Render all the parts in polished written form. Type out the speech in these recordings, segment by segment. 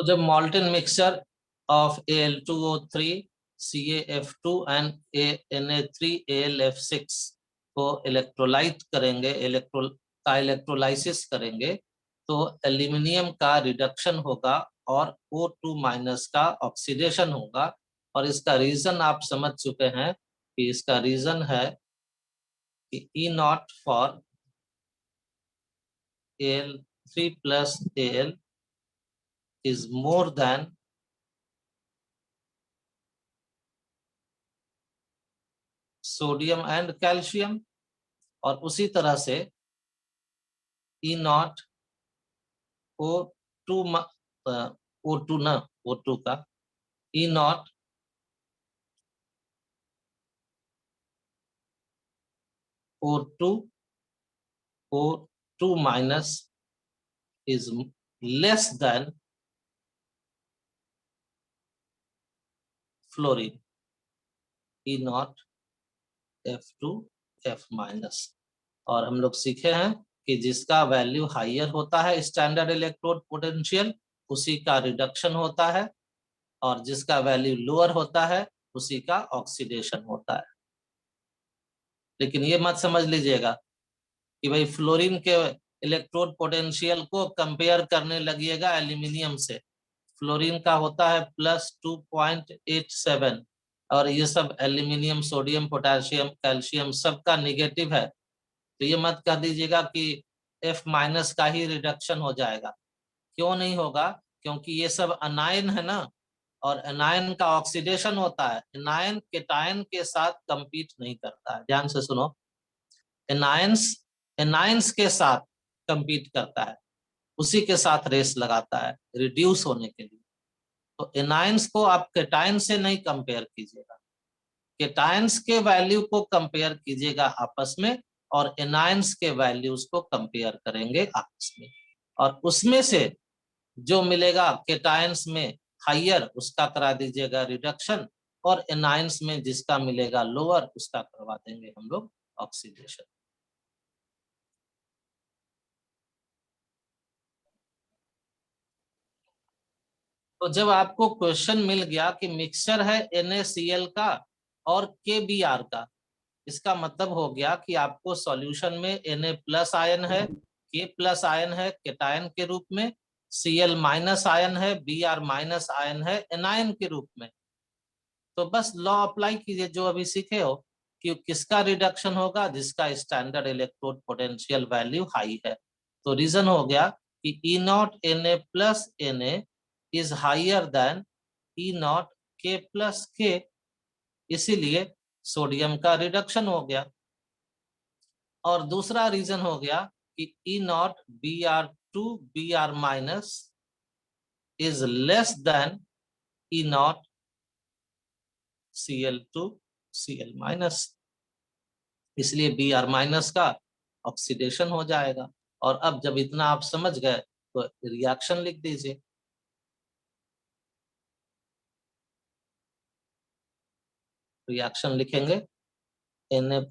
तो जब मॉल्टन mixture of Al2O3 CaF2 and Na3Al F6 को इलेक्ट्रोलाइट करेंगे, इलेक्ट्रोलाइसिस करेंगे, तो एल्यूमिनियम का रिडक्शन होगा और O2- का ऑक्सीडेशन होगा। और इसका रीजन आप समझ चुके हैं कि इसका रीजन है कि E0 for Al3+Al is more than sodium and calcium. और उसी तरह से E0 O2 O2 ना O2 का E0 O2 is less than fluorine E0 F2F-। और हम लोग सीखे हैं कि जिसका वैल्यू हाइयर होता है स्टैंडर्ड इलेक्ट्रोड पोटेंशियल, उसी का रिडक्शन होता है, और जिसका वैल्यू लोअर होता है उसी का ऑक्सीडेशन होता है। लेकिन ये मत समझ लीजिएगा कि भाई फ्लोरीन के इलेक्ट्रोड पोटेंशियल को कंपेयर करने लगिएगा एल्यूमिनियम से। फ्लोरीन का होता है +2.87 और ये सब एल्यूमिनियम, सोडियम, पोटेशियम, कैल्शियम सबका निगेटिव है। तो ये मत कह दीजिएगा कि F- का ही रिडक्शन हो जाएगा। क्यों नहीं होगा? क्योंकि ये सब अनायन है ना, और एनायन का ऑक्सीडेशन होता है। एनायन केटायन के साथ कंपीट नहीं करता है। ध्यान से सुनो, एनायंस एनायंस के साथ कंपीट करता है, उसी के साथ रेस लगाता है रिड्यूस होने के लिए। तो एनायंस को आप केटायन से नहीं कंपेयर कीजिएगा, केटायंस के वैल्यू को कंपेयर कीजिएगा आपस में, और एनायंस के वैल्यूज को कंपेयर करेंगे आपस में। और उसमें से जो मिलेगा केटायंस में हाइयर, उसका करा दीजिएगा रिडक्शन, और एनायंस में जिसका मिलेगा लोअर, उसका करवा देंगे हम लोग ऑक्सीडेशन। तो जब आपको क्वेश्चन मिल गया कि मिक्सचर है NaCl का और KBr का, इसका मतलब हो गया कि आपको सॉल्यूशन में Na+ आयन है, K+ आयन है केटायन के रूप में, Cl- आयन है, Br- आयन है एनायन के रूप में। तो बस लॉ अप्लाई कीजिए जो अभी सीखे हो कि किसका रिडक्शन होगा, जिसका standard electrode potential value high है। तो रीजन हो गया कि E0 Na+ Na is higher than E0 K+K, इसीलिए सोडियम का रिडक्शन हो गया। और दूसरा रीजन हो गया कि E0 Br2 Br- is less than E0 Cl2 Cl-, इसलिए Br- का ऑक्सीडेशन हो जाएगा। और अब जब इतना आप समझ गए तो रिएक्शन लिख दीजिए। रिएक्शन लिखेंगे Na+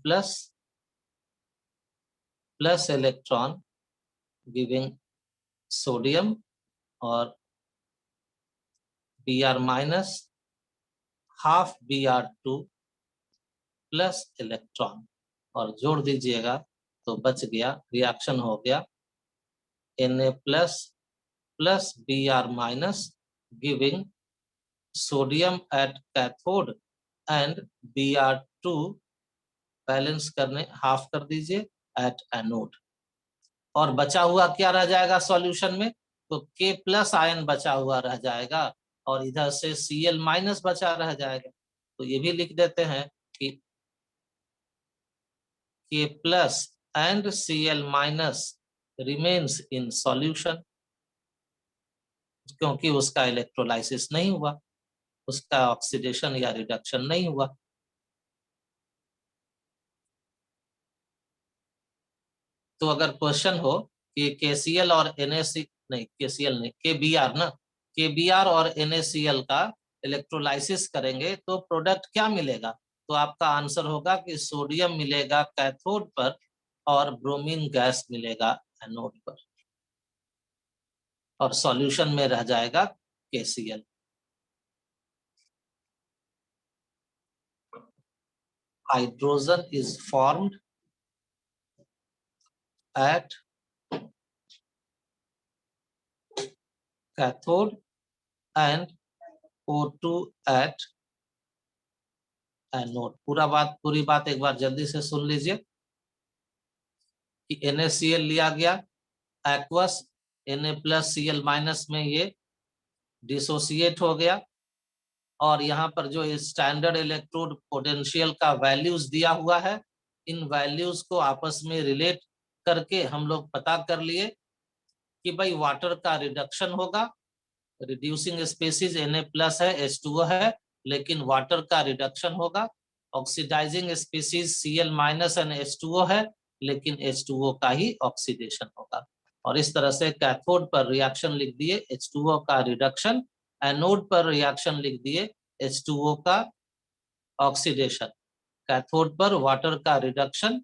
plus electron giving sodium, और Br- half Br2 plus electron, और जोड़ दीजिएगा तो बच गया, रिएक्शन हो गया Na+ plus Br- giving sodium at cathode and Br2 balance करने हाफ कर दीजिए एट एनोड। और बचा हुआ क्या रह जाएगा सॉल्यूशन में? तो K+ आयन बचा हुआ रह जाएगा, और इधर से Cl- बचा रह जाएगा। तो ये भी लिख देते हैं कि K+ and Cl- remains in solution, क्योंकि उसका इलेक्ट्रोलाइसिस नहीं हुआ, उसका ऑक्सीडेशन या रिडक्शन नहीं हुआ। तो अगर क्वेश्चन हो कि KCl और NaC, नहीं KCl नहीं, KBr ना, KBr और NaCl का इलेक्ट्रोलाइसिस करेंगे तो प्रोडक्ट क्या मिलेगा? तो आपका आंसर होगा कि सोडियम मिलेगा कैथोड पर और ब्रोमीन गैस मिलेगा एनोड पर, और सॉल्यूशन में रह जाएगा KCl. Hydrogen is formed at cathode and O2 at anode. पूरी बात एक बार जल्दी से सुन लीजिए कि NaCl लिया गया, एक्वस Na+Cl- में ये डिसोसिएट हो गया, और यहाँ पर जो स्टैंडर्ड इलेक्ट्रोड पोटेंशियल का वैल्यूज दिया हुआ है, इन वैल्यूज को आपस में रिलेट करके हम लोग पता कर लिए कि भाई वाटर का रिडक्शन होगा. रिड्यूसिंग स्पीसीज Na+ है, H2O है, लेकिन वाटर का रिडक्शन होगा. Oxidising species Cl- and H2O है, लेकिन H2O का ही ऑक्सीडेशन होगा. और इस तरह से कैथोड पर रिएक्शन लिख दिए H2O का रिडक्शन, एनोड पर रिएक्शन लिख दिए H2O का ऑक्सीडेशन. कैथोड पर वाटर का रिडक्शन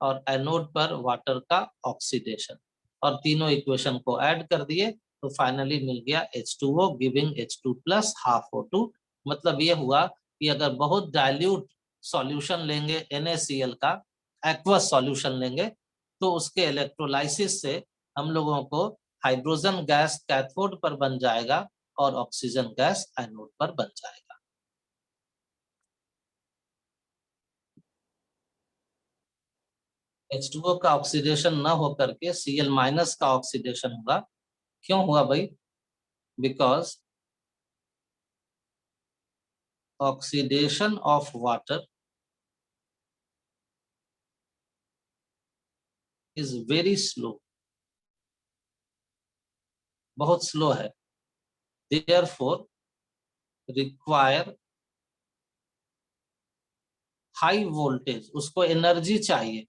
और एनोड पर वाटर का ऑक्सीडेशन, और तीनों इक्वेशन को ऐड कर दिए तो फाइनली मिल गया H2O giving H2+ half O2. मतलब ये हुआ कि अगर बहुत डाइल्यूट सॉल्यूशन लेंगे NaCl का, एक्वस सॉल्यूशन लेंगे, तो उसके इलेक्ट्रोलाइसिस से हम लोगों को हाइड्रोजन गैस कैथोड पर बन जाएगा और ऑक्सीजन गैस एनोड पर बन जाएगा. H2O का ऑक्सीडेशन न होकर के Cl- का ऑक्सीडेशन होगा. क्यों हुआ भाई? Because oxidation of water is very slow, बहुत स्लो है. देयरफॉर रिक्वायर हाई वोल्टेज, उसको एनर्जी चाहिए.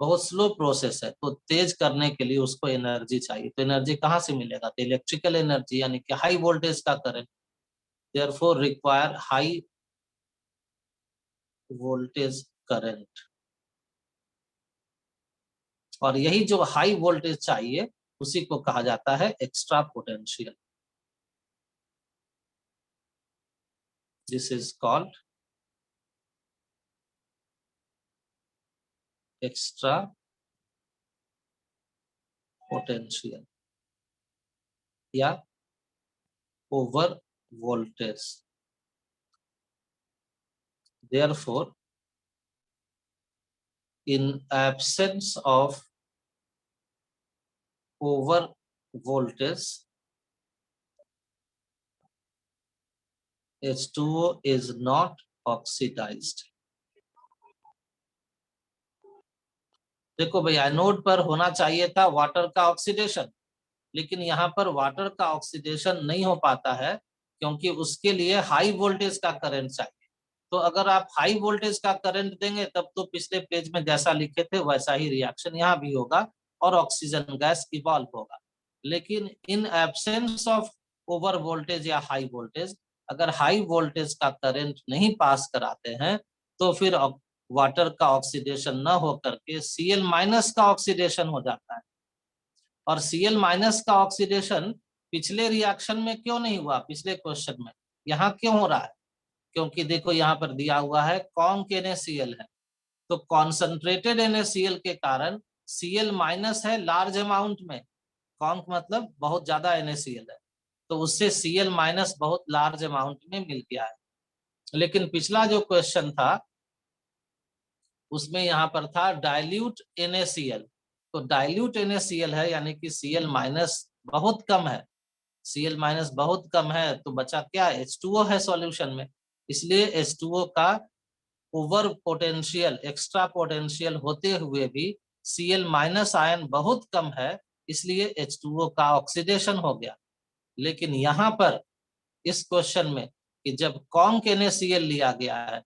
बहुत स्लो प्रोसेस है, तो तेज करने के लिए उसको एनर्जी चाहिए. तो एनर्जी कहाँ से मिलेगा? तो इलेक्ट्रिकल एनर्जी, यानी कि हाई वोल्टेज का current. Therefore require high voltage current, और यही जो हाई वोल्टेज चाहिए उसी को कहा जाता है extra potential. This is called extra potential या over voltage. Therefore, in absence of over voltage, H2O is not oxidized. देखो भाई, एनोड पर होना चाहिए था वाटर का ऑक्सीडेशन, लेकिन यहाँ पर वाटर का ऑक्सीडेशन नहीं हो पाता है क्योंकि उसके लिए हाई वोल्टेज का करंट चाहिए. तो अगर आप हाई वोल्टेज का करंट देंगे तब तो पिछले पेज में जैसा लिखे थे वैसा ही रिएक्शन यहाँ भी होगा और ऑक्सीजन गैस इवॉल्व होगा. लेकिन in absence of over voltage या हाई वोल्टेज, अगर हाई वोल्टेज का करंट नहीं पास कराते हैं तो फिर वाटर का ऑक्सीडेशन न होकर के Cl- का ऑक्सीडेशन हो जाता है. और Cl- का ऑक्सीडेशन पिछले रिएक्शन में क्यों नहीं हुआ? पिछले क्वेश्चन में यहाँ क्यों हो रहा है? क्योंकि देखो यहाँ पर दिया हुआ है कॉन्क NaCl है, तो कॉन्सेंट्रेटेड NaCl के कारण Cl- है लार्ज अमाउंट में. कॉन्क मतलब बहुत ज्यादा NaCl है, तो उससे Cl- बहुत लार्ज अमाउंट में मिल गया है. लेकिन पिछला जो क्वेश्चन था उसमें यहाँ पर था डाइल्यूट NaCl, तो डाइल्यूट NaCl है यानी कि Cl- बहुत कम है. Cl- बहुत कम है तो बचा क्या? H2O है सॉल्यूशन में. इसलिए H2O का ओवर पोटेंशियल, एक्स्ट्रा पोटेंशियल होते हुए भी Cl- आयन बहुत कम है, इसलिए H2O का ऑक्सीडेशन हो गया. लेकिन यहाँ पर इस क्वेश्चन में कि जब कॉन्क NaCl लिया गया है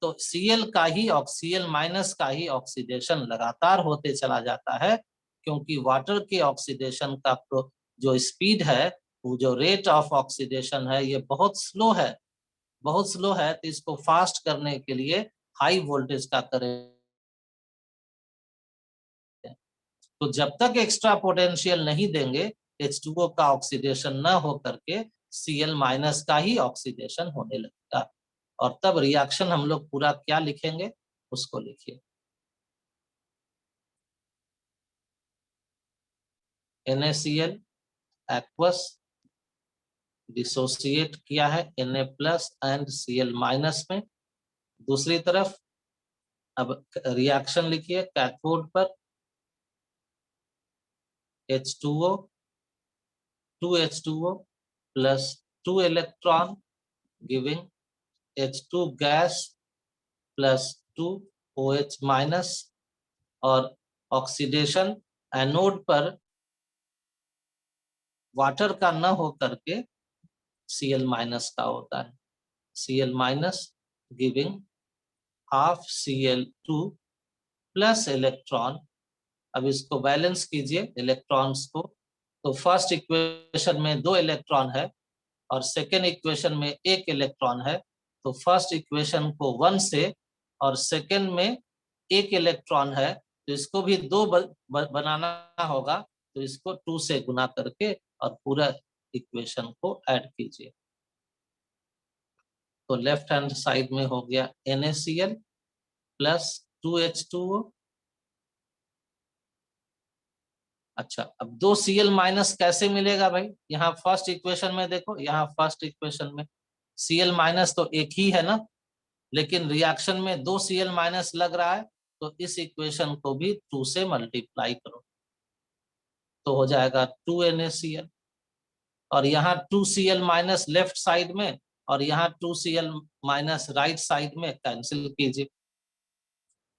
तो Cl का ही Cl- का ही ऑक्सीडेशन लगातार होते चला जाता है, क्योंकि वाटर के ऑक्सीडेशन का जो स्पीड है, वो जो रेट ऑफ ऑक्सीडेशन है, ये बहुत स्लो है. बहुत स्लो है, तो इसको फास्ट करने के लिए हाई वोल्टेज का करें. तो जब तक एक्स्ट्रा पोटेंशियल नहीं देंगे H2O का ऑक्सीडेशन न हो करके Cl- का ही ऑक्सीडेशन होने लगेगा। और तब रिएक्शन हम लोग पूरा क्या लिखेंगे उसको लिखिए। NaCl एक्वस डिसोसिएट किया है Na+ एंड Cl- में। दूसरी तरफ अब रिएक्शन लिखिए, कैथोड पर H2O 2H2O plus 2 electron giving H2 gas plus 2 OH minus, और ऑक्सीडेशन एनोड पर वाटर का न हो करके Cl- का होता है। Cl- giving half Cl2 plus electron. अब इसको बैलेंस कीजिए इलेक्ट्रॉन्स को। तो फर्स्ट इक्वेशन में 2 इलेक्ट्रॉन है और सेकेंड इक्वेशन में 1 इलेक्ट्रॉन है। तो फर्स्ट इक्वेशन को 1 से और सेकेंड में 1 इलेक्ट्रॉन है तो इसको भी 2 बनाना होगा, तो इसको 2 से गुना करके और पूरा इक्वेशन को ऐड कीजिए। तो लेफ्ट हैंड साइड में हो गया NaCl प्लस 2H2O। अच्छा, अब 2 Cl- कैसे मिलेगा भाई? यहाँ फर्स्ट इक्वेशन में देखो, यहाँ फर्स्ट इक्वेशन में Cl- तो एक ही है ना, लेकिन रिएक्शन में 2 Cl- लग रहा है, तो इस इक्वेशन को भी 2 से मल्टीप्लाई करो तो हो जाएगा 2 NaCl। और यहाँ 2 Cl- लेफ्ट साइड में और यहाँ 2 Cl- राइट साइड में कैंसिल कीजिए।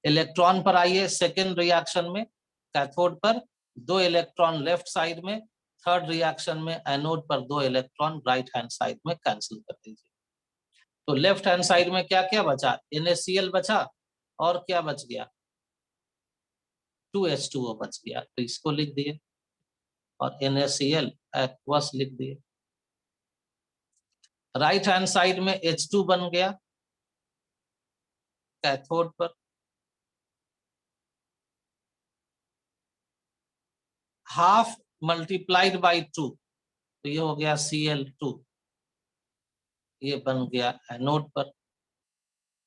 इलेक्ट्रॉन पर आइए, सेकेंड रिएक्शन में कैथोड पर 2 इलेक्ट्रॉन लेफ्ट साइड में, थर्ड रिएक्शन में एनोड पर 2 इलेक्ट्रॉन राइट हैंड साइड में कैंसिल कर दीजिए। तो लेफ्ट हैंड साइड में क्या क्या बचा? NaCl बचा और क्या बच गया? 2H2O बच गया, तो इसको लिख दिए और NaCl एक्वस लिख दिए। राइट हैंड साइड में H2 बन गया कैथोड पर, हाफ मल्टीप्लाइड बाई 2, तो ये हो गया Cl2, ये बन गया एनोड पर।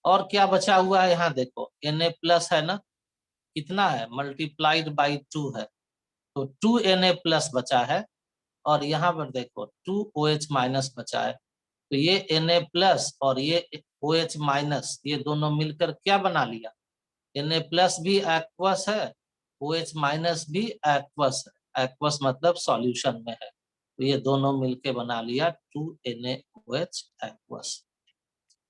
और क्या बचा हुआ है यहाँ देखो, Na+ है ना, कितना है? मल्टीप्लाइड बाई 2 है, तो 2 Na+ बचा है। और यहाँ पर देखो 2 OH- बचा है, तो ये Na+ और ये OH- ये दोनों मिलकर क्या बना लिया? Na+ भी एक्वस है, OH- भी एक्वस है। एक्वस मतलब सॉल्यूशन में है, तो ये दोनों मिलके बना लिया 2NaOH एक्वस।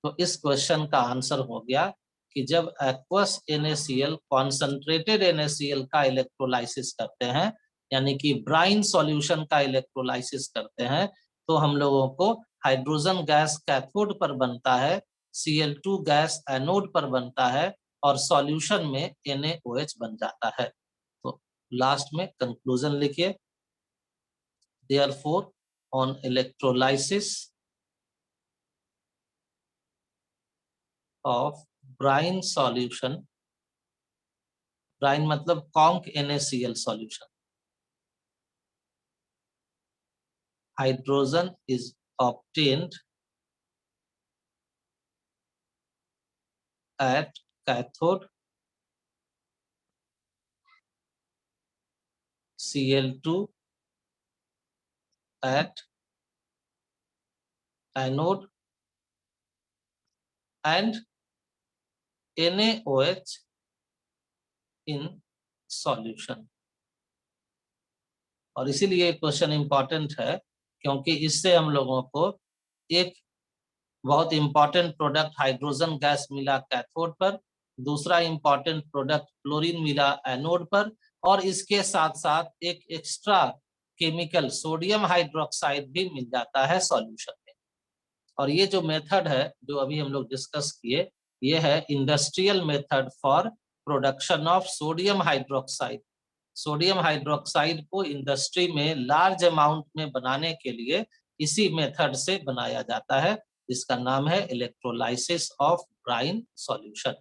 तो इस क्वेश्चन का आंसर हो गया कि जब एक्वस NaCl कॉन्सेंट्रेटेड NaCl का इलेक्ट्रोलाइसिस करते हैं, यानी कि ब्राइन सॉल्यूशन का इलेक्ट्रोलाइसिस करते हैं, तो हम लोगों को हाइड्रोजन गैस कैथोड पर बनता है, Cl2 गैस एनोड पर बनता है और सॉल्यूशन में NaOH बन जाता है। तो लास्ट में कंक्लूजन लिखिए। Therefore on electrolysis of brine solution, brine मतलब conc NaCl solution, hydrogen is obtained at cathode, Cl2 at anode and NaOH in solution। और इसीलिए क्वेश्चन इंपॉर्टेंट है क्योंकि इससे हम लोगों को एक बहुत इंपॉर्टेंट प्रोडक्ट हाइड्रोजन गैस मिला कैथोड पर, दूसरा इंपॉर्टेंट प्रोडक्ट क्लोरीन मिला एनोड पर, और इसके साथ साथ एक एक्स्ट्रा केमिकल सोडियम हाइड्रोक्साइड भी मिल जाता है सॉल्यूशन में। और ये जो मेथड है जो अभी हम लोग डिस्कस किए, ये है industrial method for production of sodium hydroxide. Sodium hydroxide को इंडस्ट्री में लार्ज अमाउंट में बनाने के लिए इसी मेथड से बनाया जाता है, जिसका नाम है इलेक्ट्रोलाइसिस ऑफ ब्राइन सॉल्यूशन।